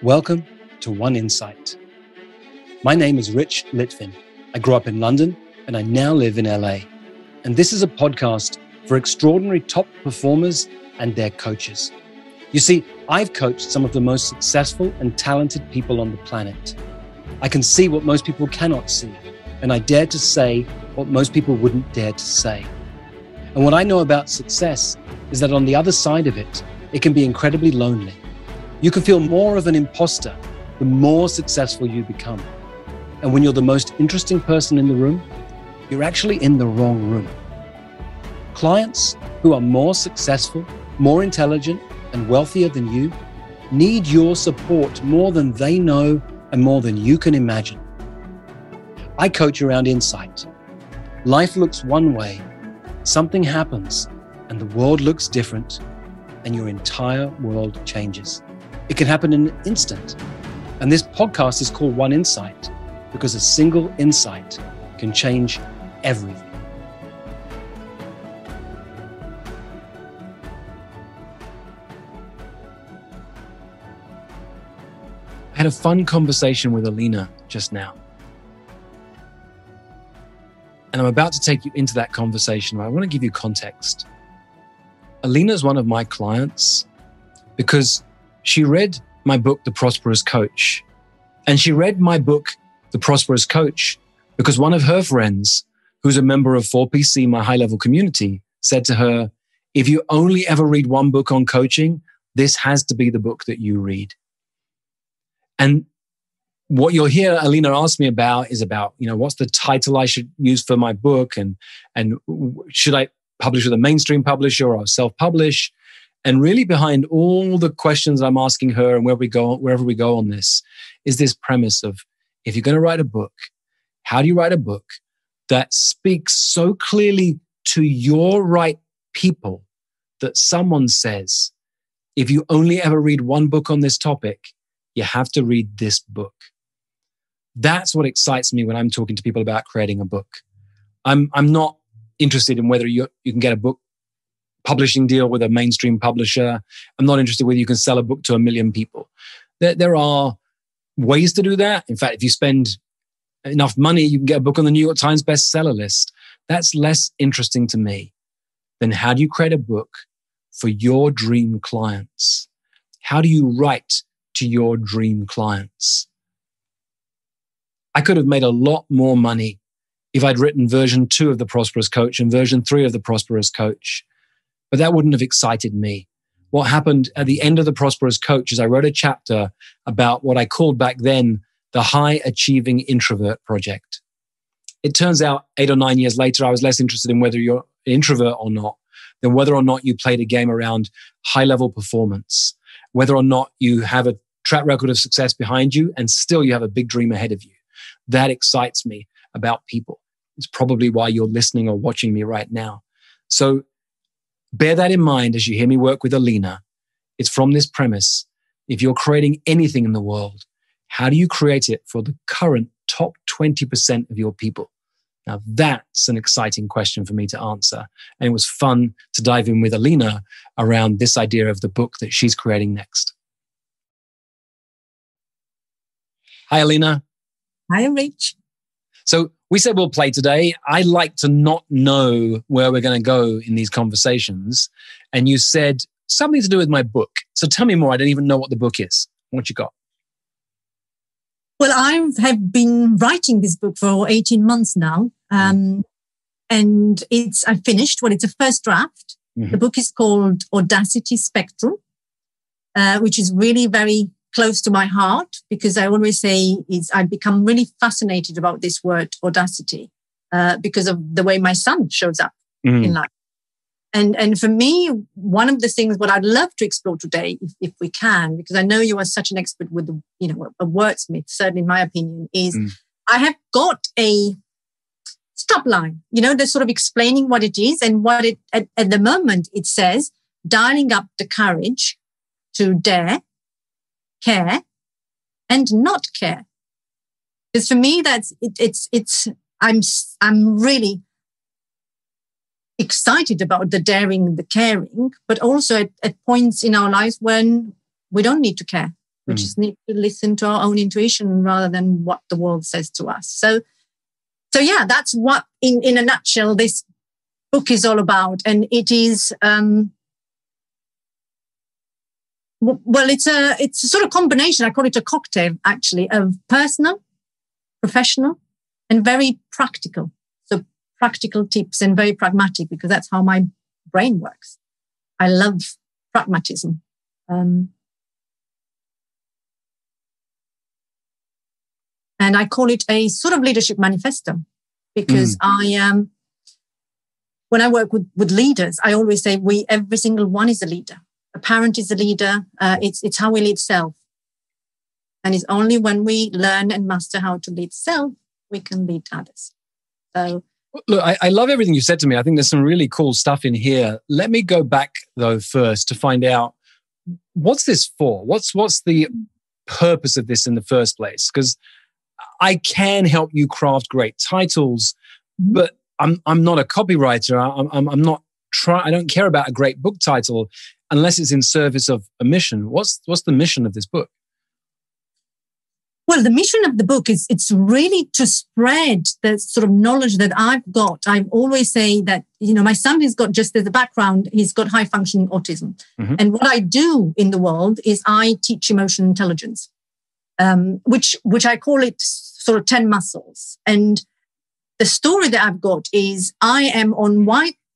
Welcome to One Insight. My name is Litvin. I grew up in London and I now live in LA. And this is a podcast for extraordinary top performers and their coaches. You see, I've coached some of the most successful and talented people on the planet. I can see what most people cannot see, and I dare to say what most people wouldn't dare to say. And what I know about success is that on the other side of it, it can be incredibly lonely. You can feel more of an imposter the more successful you become. And when you're the most interesting person in the room, you're actually in the wrong room. Clients who are more successful, more intelligent, and wealthier than you need your support more than they know and more than you can imagine. I coach around insight. Life looks one way, something happens, and the world looks different, and your entire world changes. It can happen in an instant. And this podcast is called One Insight because a single insight can change everything. I had a fun conversation with Alina just now. And I'm about to take you into that conversation, but I want to give you context. Alina is one of my clients because she read my book, The Prosperous Coach. And she read my book, The Prosperous Coach, because one of her friends, who's a member of 4PC, my high-level community, said to her, if you only ever read one book on coaching, this has to be the book that you read. And what you'll hear Alina ask me about is about, what's the title I should use for my book? And should I publish with a mainstream publisher or self-publish? And really behind all the questions I'm asking her and wherever we go on this is this premise of, if you're going to write a book, how do you write a book that speaks so clearly to your right people that someone says, if you only ever read one book on this topic, you have to read this book. That's what excites me when I'm talking to people about creating a book. I'm not interested in whether you can get a book publishing deal with a mainstream publisher. I'm not interested whether you can sell a book to 1 million people. There are ways to do that. In fact, if you spend enough money, you can get a book on the New York Times bestseller list. That's less interesting to me than how do you create a book for your dream clients? How do you write to your dream clients? I could have made a lot more money if I'd written version 2 of The Prosperous Coach and version 3 of The Prosperous Coach. But that wouldn't have excited me. What happened at the end of The Prosperous Coach is I wrote a chapter about what I called back then the High Achieving Introvert Project. It turns out 8 or 9 years later, I was less interested in whether you're an introvert or not than whether or not you played a game around high-level performance, whether or not you have a track record of success behind you and still you have a big dream ahead of you. That excites me about people. It's probably why you're listening or watching me right now. So bear that in mind as you hear me work with Alina. It's from this premise. If you're creating anything in the world, how do you create it for the current top 20% of your people? Now, that's an exciting question for me to answer. And it was fun to dive in with Alina around this idea of the book that she's creating next. Hi, Alina. Hi, Rich. So we said we'll play today. I like to not know where we're going to go in these conversations. And you said something to do with my book. So tell me more. I don't even know what the book is. What you got? Well, I have been writing this book for 18 months now. And I finished. Well, it's a first draft. Mm-hmm. The book is called Audacity Spectrum, which is really very close to my heart because I always say I've become really fascinated about this word audacity because of the way my son shows up in life. And for me, one of the things what I'd love to explore today, if we can, because I know you are such an expert with a wordsmith, certainly in my opinion, is I have got a stop line, they're sort of explaining what it is and what it, at the moment it says, dialing up the courage to dare, care, and not care. Because for me, I'm really excited about the daring, the caring, but also at points in our lives when we don't need to care. We just need to listen to our own intuition rather than what the world says to us. So yeah, that's what, in a nutshell, this book is all about. And it is, well, it's a sort of combination. I call it a cocktail, actually, of personal, professional, and very practical. So practical tips and very pragmatic, because that's how my brain works. I love pragmatism. And I call it a sort of leadership manifesto, because when I work with leaders, I always say every single one is a leader. A parent is a leader. It's how we lead self. And it's only when we learn and master how to lead self, we can lead others. So, look, I love everything you said to me. I think there's some really cool stuff in here. Let me go back, though, first to find out, what's this for? What's the purpose of this in the first place? Because I can help you craft great titles, but I'm not a copywriter. I'm not I don't care about a great book title unless it's in service of a mission. What's the mission of this book? Well, the mission of the book is it's really to spread the sort of knowledge that I've got. I always say that, my son has got, just as a background, he's got high functioning autism. Mm-hmm. And what I do in the world is I teach emotional intelligence, which I call it sort of 10 muscles. And the story that I've got is I am on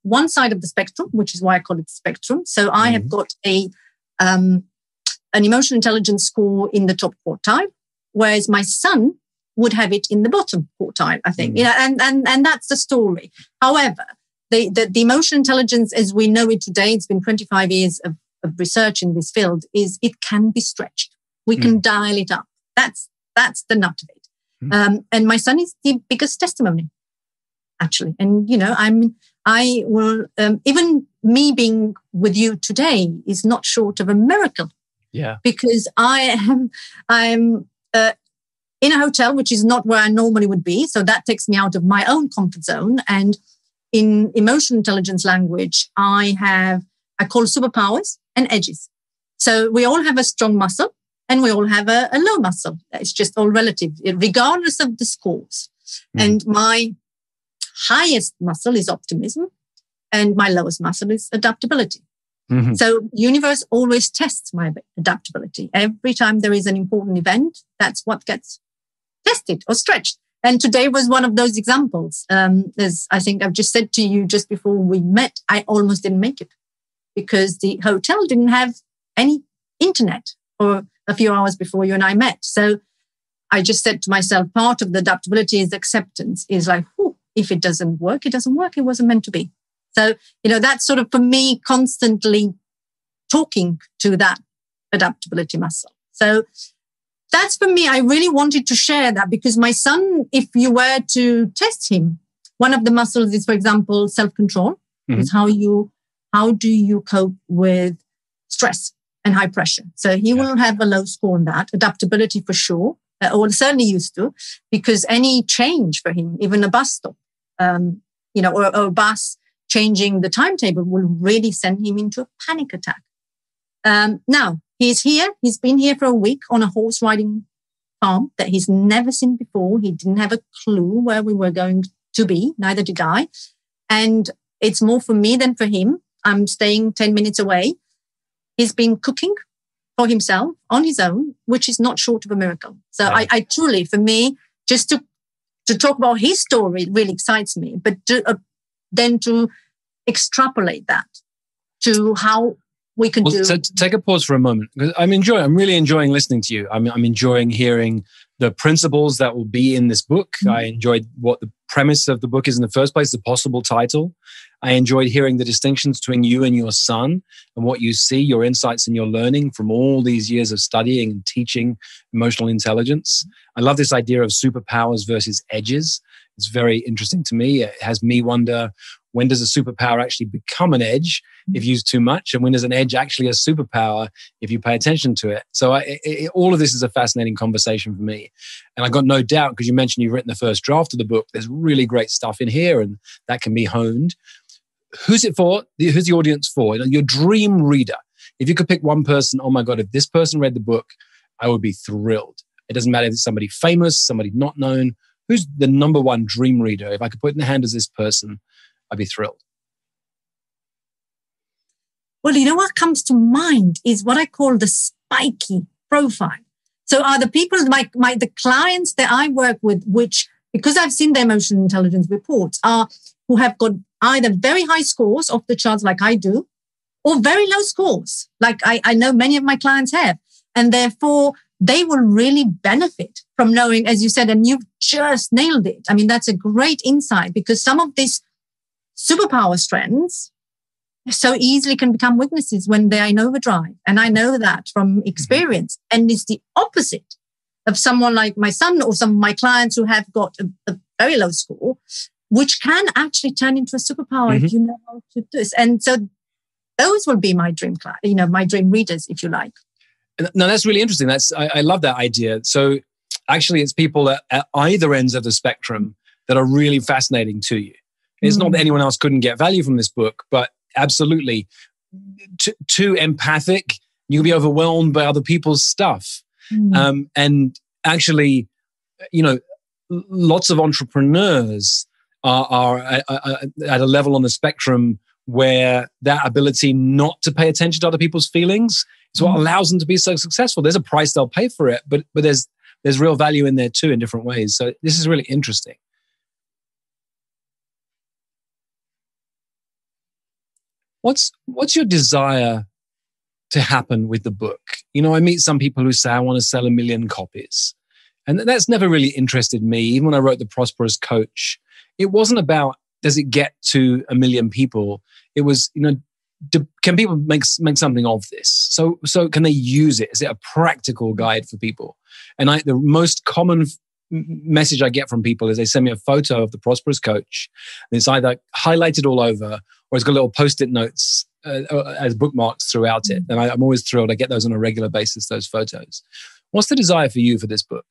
one side of the spectrum, which is why I call it spectrum. So I have got an emotional intelligence score in the top quartile, whereas my son would have it in the bottom quartile, I think. And that's the story. However, the emotional intelligence as we know it today, it's been 25 years of research in this field, is it can be stretched. We can dial it up. That's the nut of it. And my son is the biggest testimony, actually. And, I will, even me being with you today is not short of a miracle. Yeah. Because I'm in a hotel, which is not where I normally would be. So that takes me out of my own comfort zone. And in emotional intelligence language, I call superpowers and edges. So we all have a strong muscle and we all have a low muscle. It's just all relative, regardless of the scores. And my highest muscle is optimism and my lowest muscle is adaptability. So universe always tests my adaptability. Every time there is an important event, that's what gets tested or stretched. And today was one of those examples. As I think I've just said to you just before we met, I almost didn't make it because the hotel didn't have any internet for a few hours before you and I met. So I just said to myself, part of the adaptability is acceptance, is like, if it doesn't work, it doesn't work. It wasn't meant to be. So, that's sort of for me constantly talking to that adaptability muscle. So that's for me. I really wanted to share that because my son, if you were to test him, one of the muscles is, for example, self-control. Is how do you cope with stress and high pressure? So he will have a low score on that. Adaptability for sure, or certainly used to, because any change for him, even a bus stop, or a bus changing the timetable will really send him into a panic attack. Now, he's here. He's been here for a week on a horse riding farm that he's never seen before. He didn't have a clue where we were going to be. Neither did I. And it's more for me than for him. I'm staying 10 minutes away. He's been cooking for himself on his own, which is not short of a miracle. So I truly, for me, just to talk about his story really excites me. But then to extrapolate that to how we can do. So take a pause for a moment. I'm really enjoying listening to you. I'm enjoying hearing the principles that will be in this book. I enjoyed what the premise of the book is in the first place, the possible title. I enjoyed hearing the distinctions between you and your son and what you see, your insights and your learning from all these years of studying and teaching emotional intelligence. I love this idea of superpowers versus edges. It's very interesting to me. It has me wonder, when does a superpower actually become an edge if used too much? And when is an edge actually a superpower if you pay attention to it? So all of this is a fascinating conversation for me. And I got no doubt, because you mentioned you've written the first draft of the book, there's really great stuff in here and that can be honed. Who's it for? Who's the audience for? Your dream reader. If you could pick one person, oh my God, if this person read the book I would be thrilled. It doesn't matter if it's somebody famous, somebody not known. Who's the number one dream reader? If I could put it in the hand of this person, I'd be thrilled. Well, you know what comes to mind is what I call the spiky profile. So are the people, the clients that I work with, which, because I've seen their emotional intelligence reports, are who have got either very high scores off the charts like I do, or very low scores, like I know many of my clients have. And therefore, they will really benefit from knowing, as you said, and you've just nailed it. I mean, that's a great insight, because some of these superpower strengths so easily can become weaknesses when they are in overdrive. And I know that from experience. And it's the opposite of someone like my son or some of my clients who have got a very low score, which can actually turn into a superpower if you know how to do this. And so those will be my dream class, my dream readers, if you like. No, that's really interesting. I love that idea. So actually, it's people at either ends of the spectrum that are really fascinating to you. It's not that anyone else couldn't get value from this book, but absolutely too empathic. You can be overwhelmed by other people's stuff. And actually, lots of entrepreneurs are at a level on the spectrum where that ability not to pay attention to other people's feelings is what allows them to be so successful. There's a price they'll pay for it, but there's real value in there too in different ways. So this is really interesting. What's your desire to happen with the book? I meet some people who say, I want to sell 1 million copies. And that's never really interested me. Even when I wrote The Prosperous Coach, it wasn't about, does it get to 1 million people? It was, can people make something of this? So can they use it? Is it a practical guide for people? And the most common message I get from people is they send me a photo of The Prosperous Coach. And it's either highlighted all over or it's got little post-it notes as bookmarks throughout it. And I'm always thrilled. I get those on a regular basis, those photos. What's the desire for you for this book?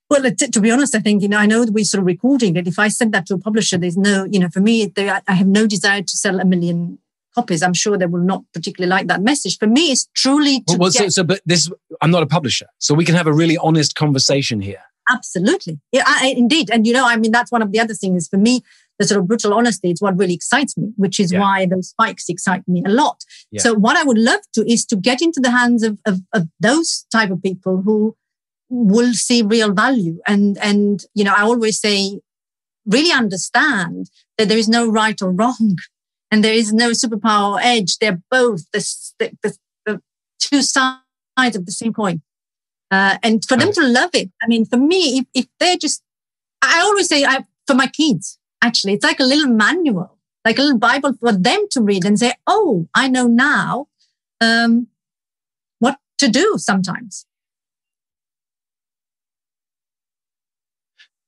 Well, to be honest, I think, I know that we're sort of recording it. If I send that to a publisher, there's no, for me, I have no desire to sell 1 million copies. I'm sure they will not particularly like that message. For me, it's truly to but I'm not a publisher, so we can have a really honest conversation here. Absolutely. Yeah, indeed. And, that's one of the other things for me, the sort of brutal honesty is what really excites me, which is why those spikes excite me a lot. Yeah. So what I would love to is to get into the hands of those type of people who will see real value. And I always say, really understand that there is no right or wrong and there is no superpower or edge. They're both the two sides of the same coin. And for them to love it, for me, if they're just, I always say for my kids, actually, it's like a little manual, like a little Bible for them to read and say, oh, I know now what to do sometimes.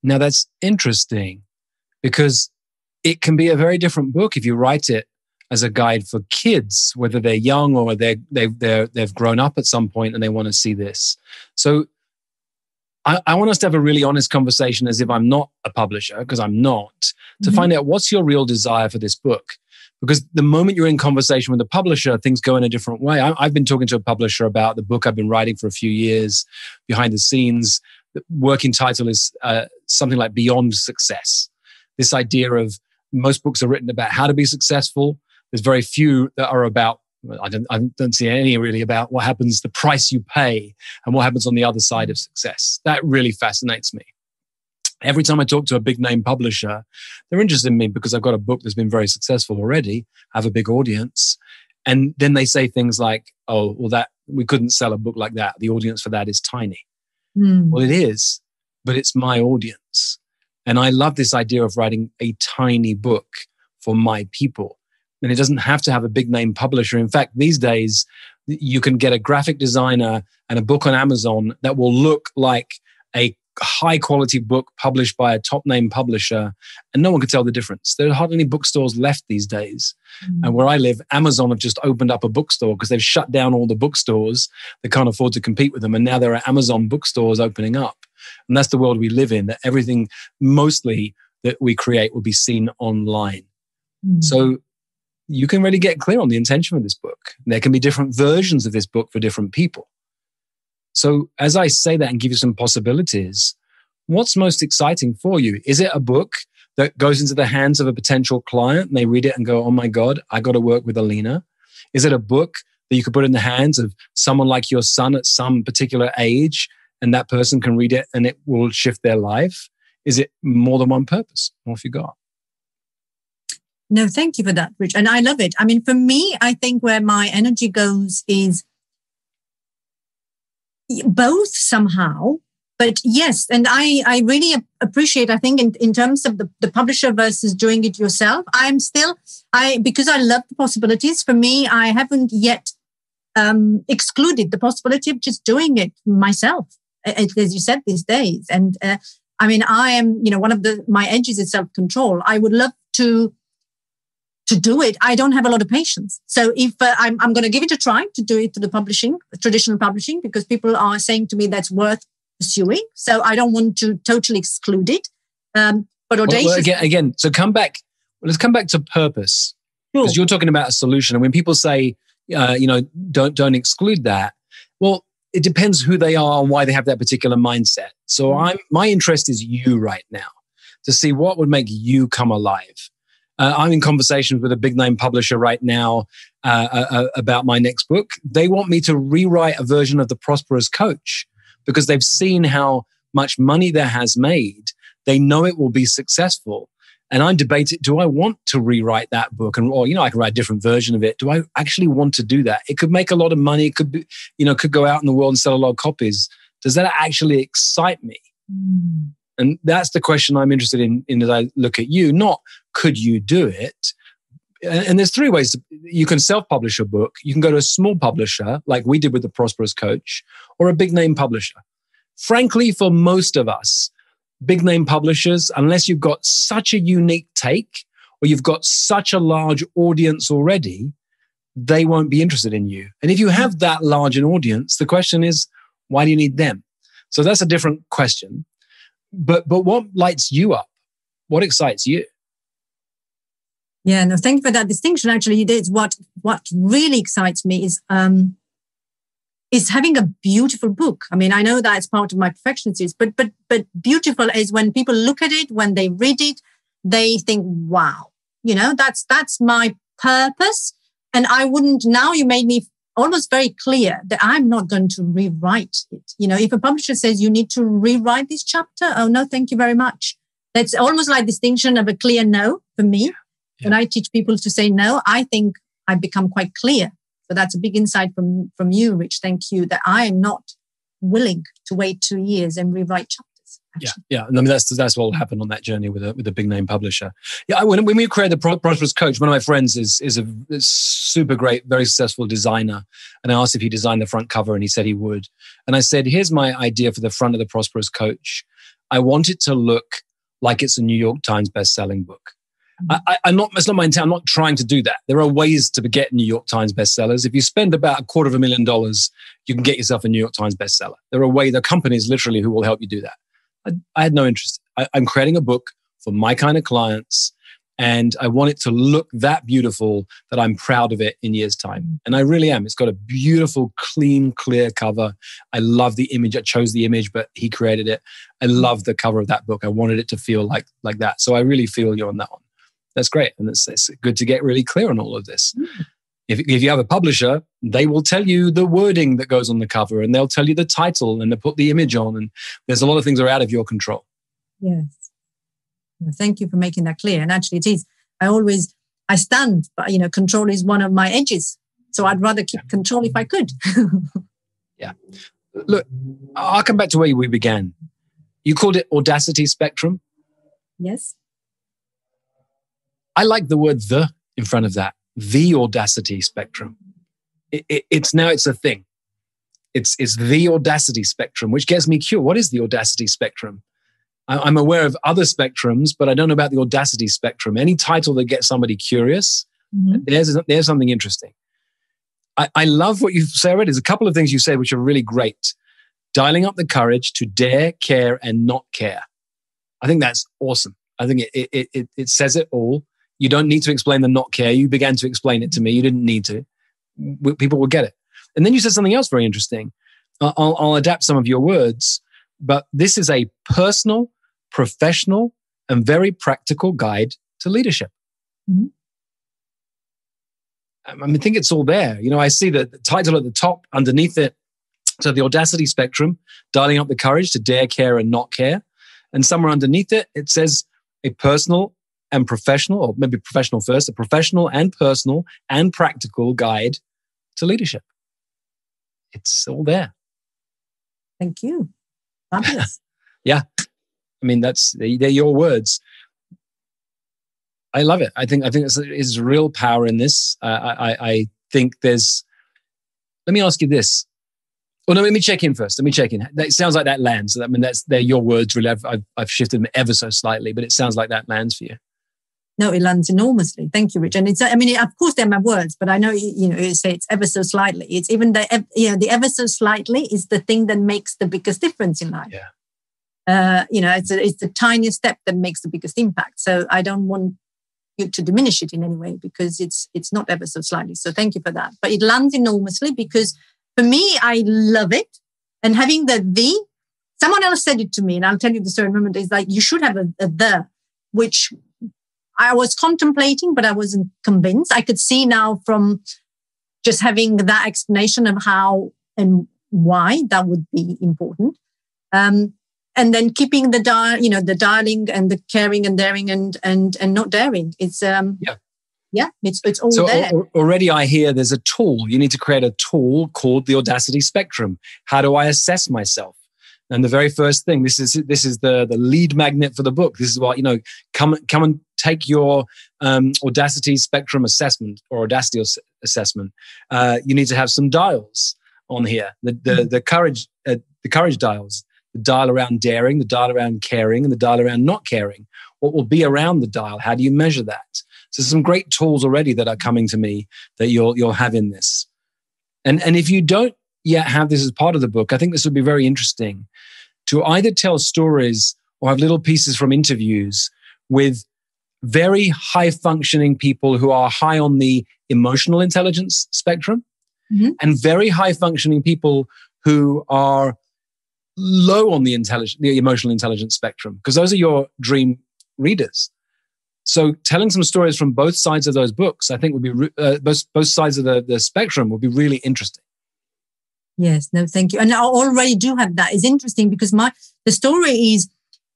Now that's interesting because it can be a very different book if you write it as a guide for kids, whether they're young or they've grown up at some point and they want to see this. So I want us to have a really honest conversation as if I'm not a publisher, because I'm not, to find out what's your real desire for this book. Because the moment you're in conversation with a publisher, things go in a different way. I've been talking to a publisher about the book I've been writing for a few years behind the scenes. The working title is something like Beyond Success. This idea of most books are written about how to be successful. There's very few that are about, I don't see any really about what happens, the price you pay and what happens on the other side of success. That really fascinates me. Every time I talk to a big name publisher, they're interested in me because I've got a book that's been very successful already. I have a big audience. And then they say things like, oh, well, that we couldn't sell a book like that. The audience for that is tiny. Well, it is, but it's my audience. And I love this idea of writing a tiny book for my people. And it doesn't have to have a big name publisher. In fact, these days, you can get a graphic designer and a book on Amazon that will look like a high quality book published by a top name publisher, and no one could tell the difference. There are hardly any bookstores left these days. And where I live, Amazon have just opened up a bookstore because they've shut down all the bookstores. They can't afford to compete with them. And now there are Amazon bookstores opening up. And that's the world we live in, that everything mostly that we create will be seen online. So you can really get clear on the intention of this book. There can be different versions of this book for different people. So as I say that and give you some possibilities, what's most exciting for you? Is it a book that goes into the hands of a potential client and they read it and go, oh my God, I got to work with Alina? Is it a book that you could put in the hands of someone like your son at some particular age and that person can read it and it will shift their life? Is it more than one purpose? What have you got? No, thank you for that, Rich. And I love it. I mean, for me, I think where my energy goes is both somehow. But yes, and I really appreciate, I think in terms of the publisher versus doing it yourself, because I love the possibilities. For me, I haven't yet excluded the possibility of just doing it myself, as you said, these days. And I mean, I am, one of my edges is self-control. I would love to do it. I don't have a lot of patience. So if I'm going to give it a try to do it to the traditional publishing, because people are saying to me that's worth pursuing. So I don't want to totally exclude it. But audacious. Well, again, so let's come back to purpose. Because You're talking about a solution. And when people say, don't exclude that. Well, it depends who they are and why they have that particular mindset. So my interest is you right now to see what would make you come alive. I'm in conversations with a big name publisher right now about my next book. They want me to rewrite a version of the Prosperous Coach because they've seen how much money that has made. They know it will be successful. And I'm debating, do I want to rewrite that book? Or I can write a different version of it. Do I actually want to do that? It could make a lot of money. It could be, could go out in the world and sell a lot of copies. Does that actually excite me? And that's the question I'm interested in as I look at you. Not could you do it? And there's three ways. You can self-publish a book. You can go to a small publisher, like we did with the Prosperous Coach, or a big name publisher. Frankly, for most of us, big name publishers, unless you've got such a unique take or you've got such a large audience already, they won't be interested in you. And if you have that large an audience, the question is, why do you need them? So that's a different question. But what lights you up? What excites you? Yeah, no, thank you for that distinction. Actually, it's what really excites me is having a beautiful book. I mean, I know that's part of my perfectionism, but beautiful is when people look at it, when they read it, they think, wow, that's my purpose. And I wouldn't, now you made me almost very clear that I'm not going to rewrite it. If a publisher says you need to rewrite this chapter, oh no, thank you very much. That's almost like distinction of a clear no for me. Yeah. When I teach people to say no, I think I've become quite clear. So that's a big insight from you, Rich. Thank you. That I am not willing to wait 2 years and rewrite chapters. Actually. Yeah. I mean, that's what happened on that journey with a big name publisher. Yeah, when we created the Prosperous Coach, one of my friends is a super great, very successful designer, and I asked if he designed the front cover, and he said he would. And I said, "Here's my idea for the front of the Prosperous Coach. I want it to look like it's a New York Times best-selling book." That's not my intent. I'm not trying to do that. There are ways to get New York Times bestsellers. If you spend about $250,000, you can get yourself a New York Times bestseller. There are companies literally who will help you do that. I had no interest. I'm creating a book for my kind of clients, and I want it to look that beautiful that I'm proud of it in years' time. And I really am. It's got a beautiful, clean, clear cover. I love the image. I chose the image, but he created it. I love the cover of that book. I wanted it to feel like that. So I really feel you on that one. That's great. And it's good to get really clear on all of this. If you have a publisher, they will tell you the wording that goes on the cover, and they'll tell you the title, and they'll put the image on. And there's a lot of things that are out of your control. Yes. Thank you for making that clear. And actually it is. I stand, but control is one of my edges. So I'd rather keep control if I could. Yeah. Look, I'll come back to where we began. You called it Audacity Spectrum. Yes. I like the word "the" in front of that. The Audacity Spectrum. It's a thing. It's the Audacity Spectrum, which gets me curious. What is the Audacity Spectrum? I'm aware of other spectrums, but I don't know about the Audacity Spectrum. Any title that gets somebody curious, there's something interesting. I love what you say already. There's a couple of things you said which are really great. Dialing up the courage to dare, care, and not care. I think that's awesome. I think it says it all. You don't need to explain the not care. You began to explain it to me. You didn't need to. People will get it. And then you said something else very interesting. I'll adapt some of your words, but this is a personal, professional, and very practical guide to leadership. Mm-hmm. I think it's all there. I see the title at the top, underneath it. So the Audacity Spectrum, dialing up the courage to dare, care, and not care. And somewhere underneath it, it says a personal and professional, or maybe professional first, a professional and personal and practical guide to leadership. It's all there. Thank you. Fabulous. Yeah. I mean, they're your words. I love it. I think there's real power in this. I think there's, let me ask you this. Oh, no, let me check in first. It sounds like that lands. I mean, they're your words, really. I've shifted them ever so slightly, but it sounds like that lands for you. No, it lands enormously. Thank you, Rich. And of course they're my words, but I know, you say it's ever so slightly. It's even the ever so slightly is the thing that makes the biggest difference in life. Yeah. It's the tiniest step that makes the biggest impact. So I don't want you to diminish it in any way, because it's not ever so slightly. So thank you for that. But it lands enormously because for me, I love it. And having someone else said it to me, and I'll tell you the story in a moment, is like, you should have a the, which I was contemplating, but I wasn't convinced. I could see now from just having that explanation of how and why that would be important. And then keeping the dialing and the caring and daring and not daring. It's it's all so there. Already I hear there's a tool. You need to create a tool called the Audacity Spectrum. How do I assess myself? And the very first thing, this is the lead magnet for the book. This is what, come and take your Audacity Spectrum assessment or Audacity assessment. You need to have some dials on here. The courage dials. The dial around daring, the dial around caring, and the dial around not caring. What will be around the dial? How do you measure that? So some great tools already that are coming to me that you'll have in this. And if you don't yet have this as part of the book, I think this would be very interesting to either tell stories or have little pieces from interviews with very high functioning people who are high on the emotional intelligence spectrum, mm-hmm. and very high functioning people who are low on the emotional intelligence spectrum, because those are your dream readers. So telling some stories from both sides of those books, I think would be both sides of the spectrum would be really interesting. Yes, no, thank you. And I already do have that. It's interesting because the story is,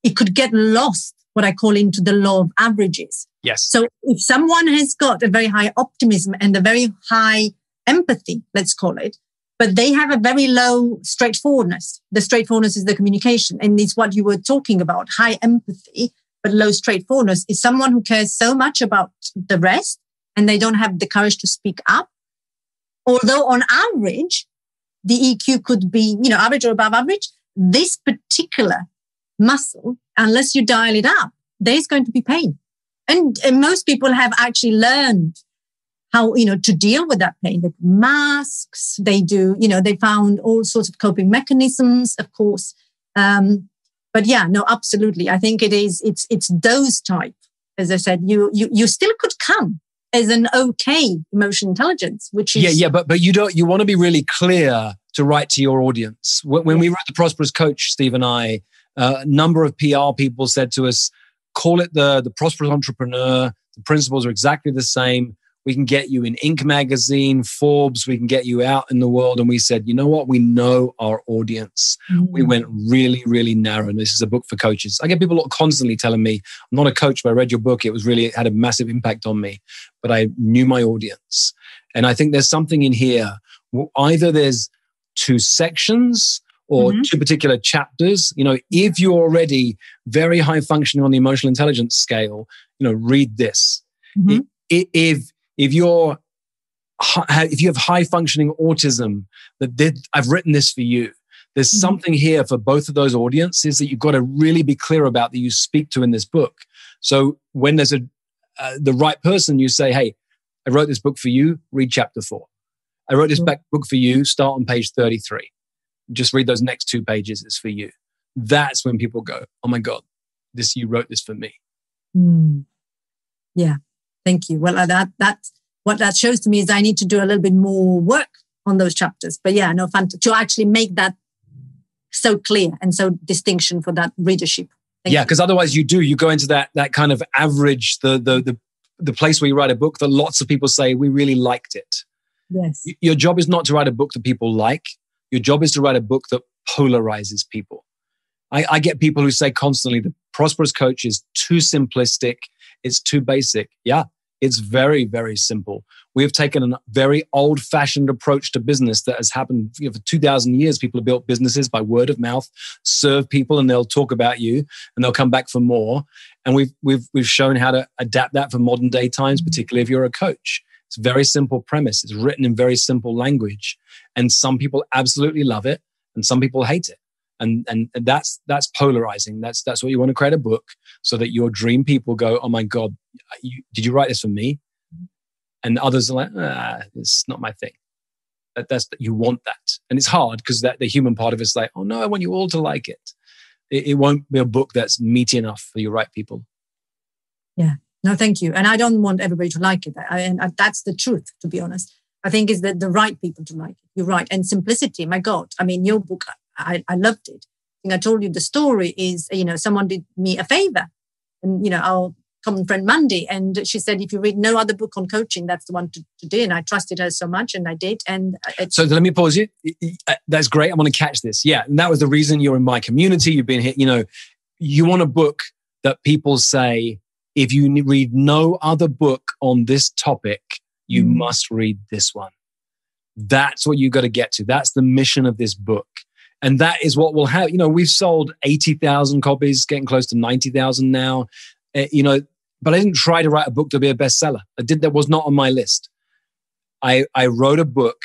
it could get lost, what I call, into the law of averages. Yes. So if someone has got a very high optimism and a very high empathy, let's call it, but they have a very low straightforwardness. The straightforwardness is the communication. And it's what you were talking about. High empathy, but low straightforwardness is someone who cares so much about the rest and they don't have the courage to speak up. Although on average, the EQ could be, average or above average. This particular muscle, unless you dial it up, there's going to be pain. And most people have actually learned how, to deal with that pain. They masks, they do, they found all sorts of coping mechanisms, of course. But yeah, no, absolutely. I think it's those type, as I said, you still could come as an okay emotional intelligence, which is... Yeah, but you want to be really clear to write to your audience. When we wrote The Prosperous Coach, Steve and I, a number of PR people said to us, call it the Prosperous Entrepreneur. The principles are exactly the same. We can get you in Inc. magazine, Forbes, we can get you out in the world. And we said, you know what? We know our audience. Mm. We went really, really narrow. And this is a book for coaches. I get people constantly telling me, I'm not a coach, but I read your book. It had a massive impact on me. But I knew my audience. And I think there's something in here. Either there's 2 sections or mm-hmm. 2 particular chapters. If you're already very high functioning on the emotional intelligence scale, read this. Mm-hmm. If you have high functioning autism, I've written this for you. There's mm-hmm. something here for both of those audiences that you've got to really be clear about that you speak to in this book. So when there's the right person, you say, hey, I wrote this book for you, read chapter 4. I wrote this book for you, start on page 33. Just read those next 2 pages, it's for you. That's when people go, oh my God, you wrote this for me. Mm. Yeah. Thank you. Well, what that shows to me is I need to do a little bit more work on those chapters. But yeah, no, fun to actually make that so clear and so distinction for that readership. Yeah, because otherwise you go into that kind of average, the place where you write a book that lots of people say, we really liked it. Yes. Your job is not to write a book that people like. Your job is to write a book that polarizes people. I get people who say constantly, the Prosperous Coach is too simplistic. It's too basic. Yeah, it's very, very simple. We have taken a very old-fashioned approach to business that has happened for 2,000 years. People have built businesses by word of mouth, serve people, and they'll talk about you, and they'll come back for more. And we've shown how to adapt that for modern day times, particularly if you're a coach. It's a very simple premise. It's written in very simple language, and some people absolutely love it, and some people hate it. And that's polarizing. That's what you want to create a book so that your dream people go, oh my God, did you write this for me? And others are like, it's not my thing. You want that. And it's hard because the human part of it's like, oh no, I want you all to like it. It won't be a book that's meaty enough for your right people. Yeah, no, thank you. And I don't want everybody to like it. And that's the truth, to be honest. I think it's the right people to like it. You're right. And simplicity, my God. I mean, your book, I loved it. I think I told you the story is, someone did me a favor. And, our common friend Mandy, and she said, if you read no other book on coaching, that's the one to do. And I trusted her so much, and I did. And so let me pause you. That's great. I want to catch this. Yeah. And that was the reason you're in my community. You've been here. You want a book that people say, if you read no other book on this topic, you must read this one. That's what you got to get to. That's the mission of this book. And that is what we'll have. We've sold 80,000 copies, getting close to 90,000 now. But I didn't try to write a book to be a bestseller. That was not on my list. I wrote a book,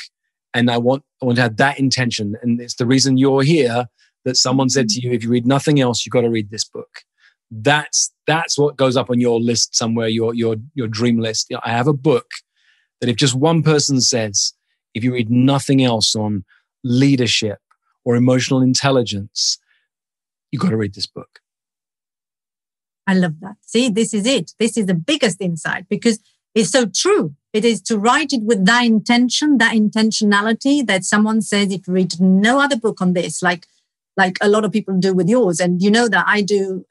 and I want to have that intention. And it's the reason you're here, that someone said to you, if you read nothing else, you've got to read this book. That's what goes up on your list somewhere, your dream list. I have a book that if just one person says, if you read nothing else on leadership or emotional intelligence, you got to read this book. I love that. See, this is it. This is the biggest insight because it's so true. It is to write it with that intention, that intentionality that someone says, if you read no other book on this, like a lot of people do with yours. And that I do,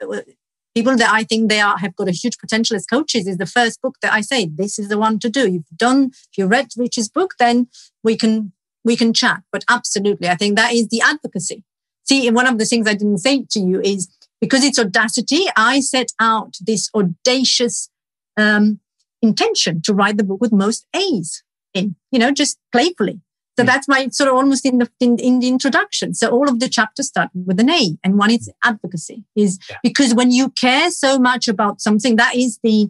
people that I think have got a huge potential as coaches is the first book that I say, this is the one to do. If you read Rich's book, then we can chat. But absolutely, I think that is the advocacy. See, one of the things I didn't say to you is because it's Audacity, I set out this audacious intention to write the book with most A's in, just playfully. So that's my sort of almost in the introduction. So all of the chapters start with an A, and one is advocacy. Because when you care so much about something, that is the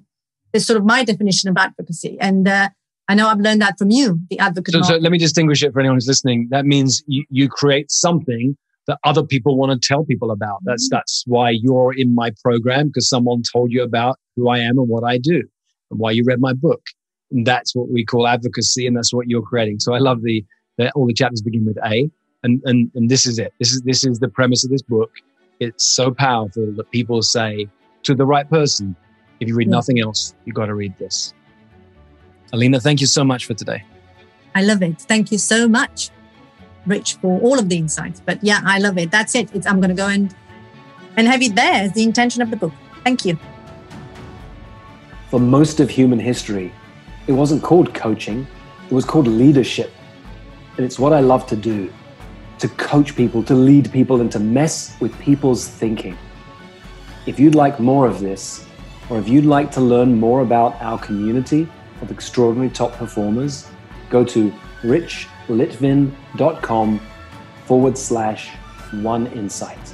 sort of my definition of advocacy. And I know I've learned that from you, the advocate. So let me distinguish it for anyone who's listening. That means you create something that other people want to tell people about. That's why you're in my program, because someone told you about who I am and what I do, and why you read my book. And that's what we call advocacy, and that's what you're creating. So I love that all the chapters begin with A, and this is it. This is the premise of this book. It's so powerful that people say to the right person, if you read nothing else, you've got to read this. Alina, thank you so much for today. I love it. Thank you so much, Rich, for all of the insights. But yeah, I love it. That's it. I'm going to go and have it there as the intention of the book. Thank you. For most of human history, it wasn't called coaching. It was called leadership. And it's what I love to do, to coach people, to lead people, and to mess with people's thinking. If you'd like more of this, or if you'd like to learn more about our community of extraordinary top performers, go to richlitvin.com/oneinsight.